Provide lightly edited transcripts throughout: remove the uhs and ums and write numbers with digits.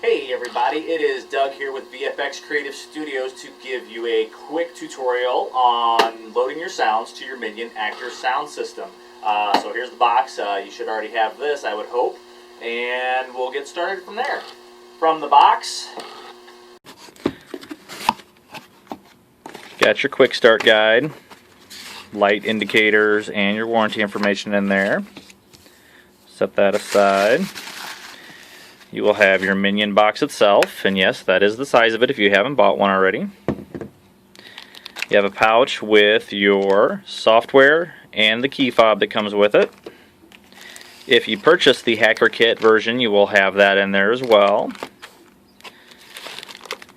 Hey everybody, it is Doug here with VFX Creative Studios to give you a quick tutorial on loading your sounds to your Minion Actor sound system. So here's the box. You should already have this, I would hope, and we'll get started from there. From the box, got your quick start guide, light indicators, and your warranty information in there. Set that aside. You will have your Minion box itself, and yes, that is the size of it if you haven't bought one already. You have a pouch with your software and the key fob that comes with it. If you purchase the Hacker Kit version, you will have that in there as well.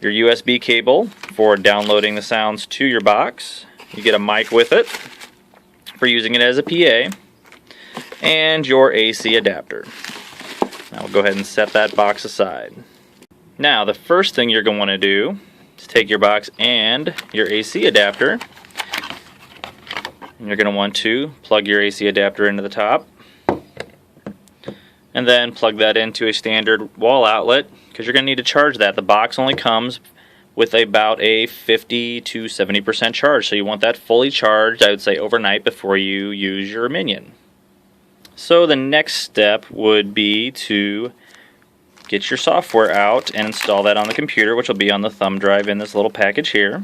Your USB cable for downloading the sounds to your box. You get a mic with it for using it as a PA, and your AC adapter. Now we'll go ahead and set that box aside. Now the first thing you're going to want to do is take your box and your AC adapter, and you're going to want to plug your AC adapter into the top, and then plug that into a standard wall outlet, because you're going to need to charge that. The box only comes with about a 50 to 70% charge, so you want that fully charged, I would say overnight, before you use your Minion. So the next step would be to get your software out and install that on the computer, which will be on the thumb drive in this little package here.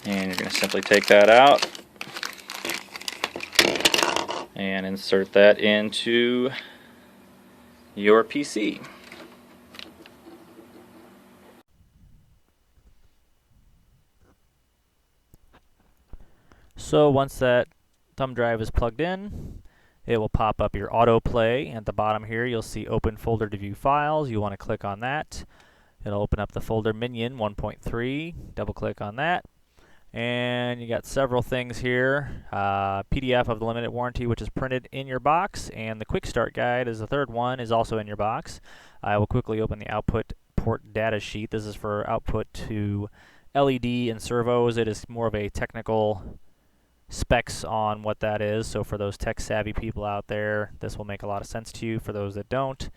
And you're going to simply take that out and insert that into your PC. So once that thumb drive is plugged in, it will pop up your autoplay. At the bottom here you'll see open folder to view files. You want to click on that. It'll open up the folder Minion 1.3. Double click on that, and you got several things here. PDF of the limited warranty, which is printed in your box, and the quick start guide is the third one, is also in your box. I will quickly open the output port data sheet. This is for output to LED and servos. It is more of a technical specs on what that is, so for those tech savvy people out there, this will make a lot of sense to you. For those that don't,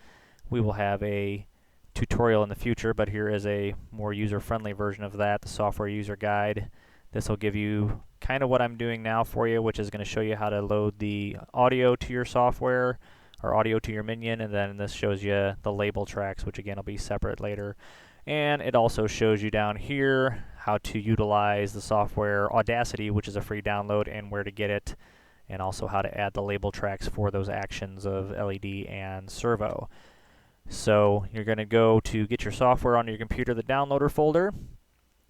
we will have a tutorial in the future, but here is a more user-friendly version of that, the software user guide. This will give you kind of what I'm doing now for you, which is going to show you how to load the audio to your software or audio to your Minion, and then this shows you the label tracks, which again will be separate later. And it also shows you down here how to utilize the software Audacity, which is a free download, and where to get it, and also how to add the label tracks for those actions of LED and servo. So you're going to go to get your software onto your computer, the downloader folder,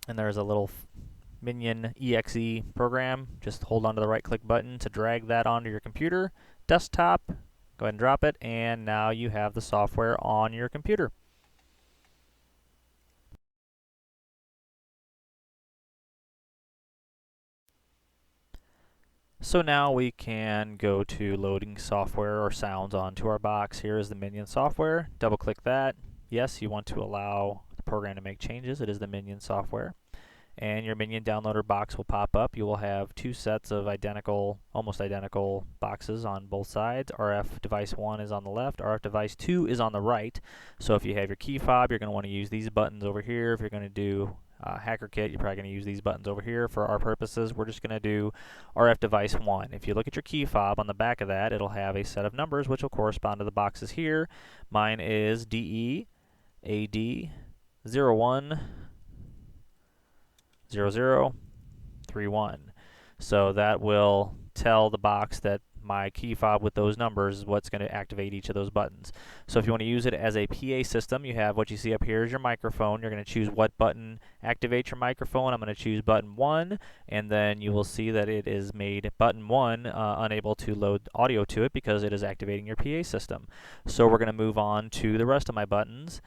and there's a little Minion exe program. Just hold onto the right click button to drag that onto your computer desktop. Go ahead and drop it, and now you have the software on your computer. So now we can go to loading software or sounds onto our box. Here is the Minion software. Double click that. Yes, you want to allow the program to make changes. It is the Minion software. And your Minion downloader box will pop up. You will have two sets of almost identical boxes on both sides. RF device 1 is on the left, RF device 2 is on the right. So if you have your key fob, you're going to want to use these buttons over here. If you're going to do Hacker Kit, you're probably going to use these buttons over here. For our purposes, we're just going to do RF device 1. If you look at your key fob on the back of that, it'll have a set of numbers which will correspond to the boxes here. Mine is DE AD 01 0031. So that will tell the box that my key fob with those numbers is what's going to activate each of those buttons. So if you want to use it as a PA system, you have what you see up here is your microphone. You're going to choose what button activates your microphone. I'm going to choose button 1, and then you will see that it is made button 1 unable to load audio to it because it is activating your PA system. So we're going to move on to the rest of my buttons.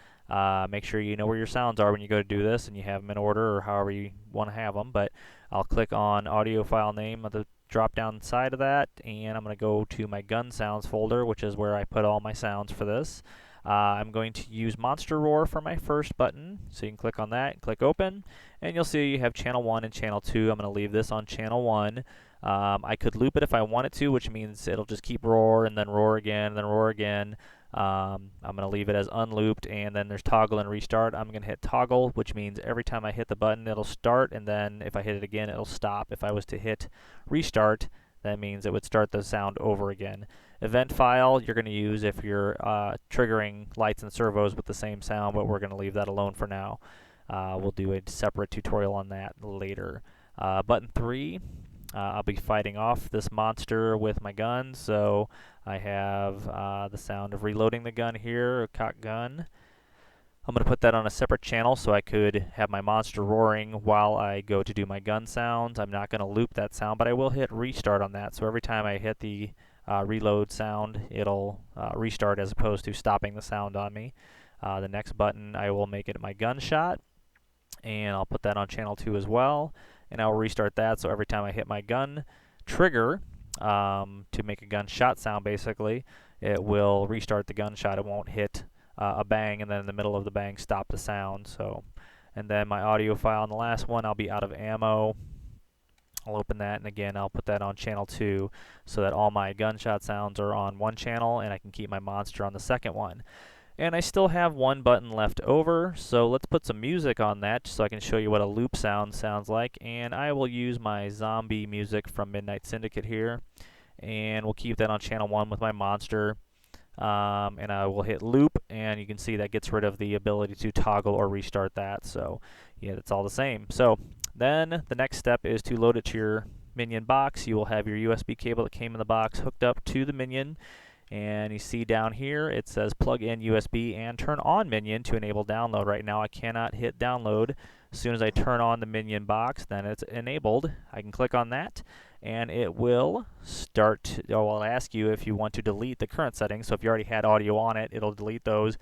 Make sure you know where your sounds are when you go to do this, and you have them in order or however you want to have them. But I'll click on audio file name at the drop down side of that, and I'm going to go to my gun sounds folder, which is where I put all my sounds for this. I'm going to use Monster Roar for my first button, so you can click on that and click open, and you'll see you have channel 1 and channel 2. I'm going to leave this on channel 1. I could loop it if I wanted to, which means it'll just keep roar and then roar again and then roar again. I'm going to leave it as unlooped, and then there's toggle and restart. I'm going to hit toggle, which means every time I hit the button, it'll start, and then if I hit it again, it'll stop. If I was to hit restart, that means it would start the sound over again. Event file you're going to use if you're triggering lights and servos with the same sound, but we're going to leave that alone for now. We'll do a separate tutorial on that later. Button 3, I'll be fighting off this monster with my gun, so I have the sound of reloading the gun here, a cock gun. I'm going to put that on a separate channel so I could have my monster roaring while I go to do my gun sounds. I'm not going to loop that sound, but I will hit restart on that. So every time I hit the reload sound, it'll restart as opposed to stopping the sound on me. The next button, I will make it my gunshot, and I'll put that on channel 2 as well. And I'll restart that, so every time I hit my gun trigger to make a gunshot sound, basically, it will restart the gunshot. It won't hit a bang and then in the middle of the bang stop the sound. So, and then my audio file on the last one, I'll be out of ammo. I'll open that, and again I'll put that on channel 2 so that all my gunshot sounds are on one channel and I can keep my monster on the second one. And I still have one button left over, so let's put some music on that so I can show you what a loop sound sounds like. And I will use my zombie music from Midnight Syndicate here, and we'll keep that on channel 1 with my monster. And I will hit loop, and you can see that gets rid of the ability to toggle or restart that. So yeah, it's all the same. So then the next step is to load it to your Minion box. You will have your USB cable that came in the box hooked up to the Minion. And you see down here it says plug in USB and turn on Minion to enable download. Right now I cannot hit download. As soon as I turn on the Minion box, then it's enabled. I can click on that and it will start, or I'll ask you if you want to delete the current settings. So if you already had audio on it, it'll delete those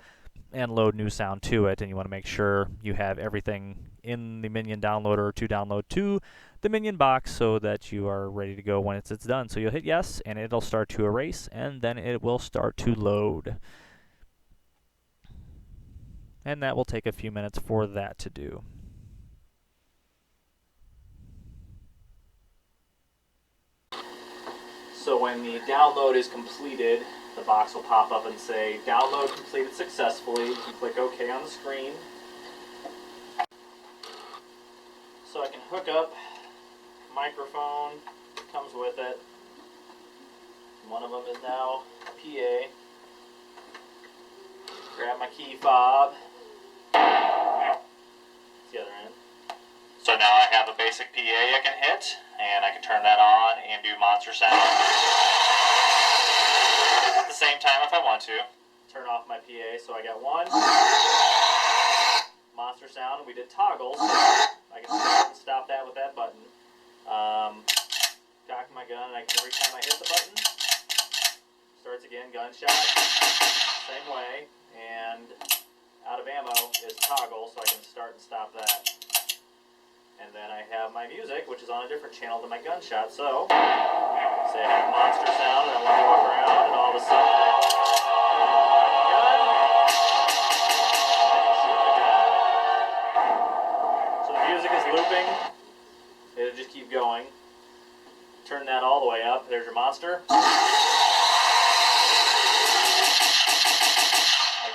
and load new sound to it. And you want to make sure you have everything in the Minion downloader to download to the Minion box so that you are ready to go when it's done. So you'll hit yes, and it'll start to erase, and then it will start to load. And that will take a few minutes for that to do. So when the download is completed, the box will pop up and say, download completed successfully. You can click OK on the screen. So I can hook up microphone, comes with it. One of them is now a PA. Grab my key fob. It's the other end. So now I have a basic PA I can hit, and I can turn that on and do monster sound at the same time if I want to. Turn off my PA, so I got one monster sound. We did toggle, so I can stop that with that button. Cock my gun, and every time I hit the button, starts again, gunshot, same way, and out of ammo is toggle, so I can start and stop that. And then I have my music, which is on a different channel than my gunshot, so say I have a monster sound and I want to walk around, and all of a sudden I cock my gun, and I can shoot my gun. So the music is looping, it'll just keep going. Turn that all the way up, there's your monster. My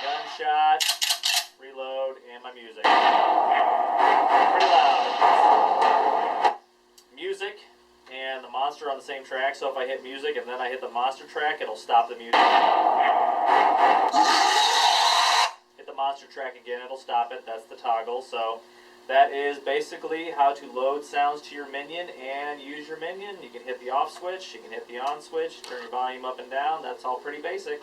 gunshot, reload, and my music. Pretty loud. Music and the monster on the same track, so if I hit music and then I hit the monster track, it'll stop the music. Hit the monster track again, it'll stop it. That's the toggle. So that is basically how to load sounds to your Minion and use your Minion. You can hit the off switch, you can hit the on switch, turn your volume up and down. That's all pretty basic.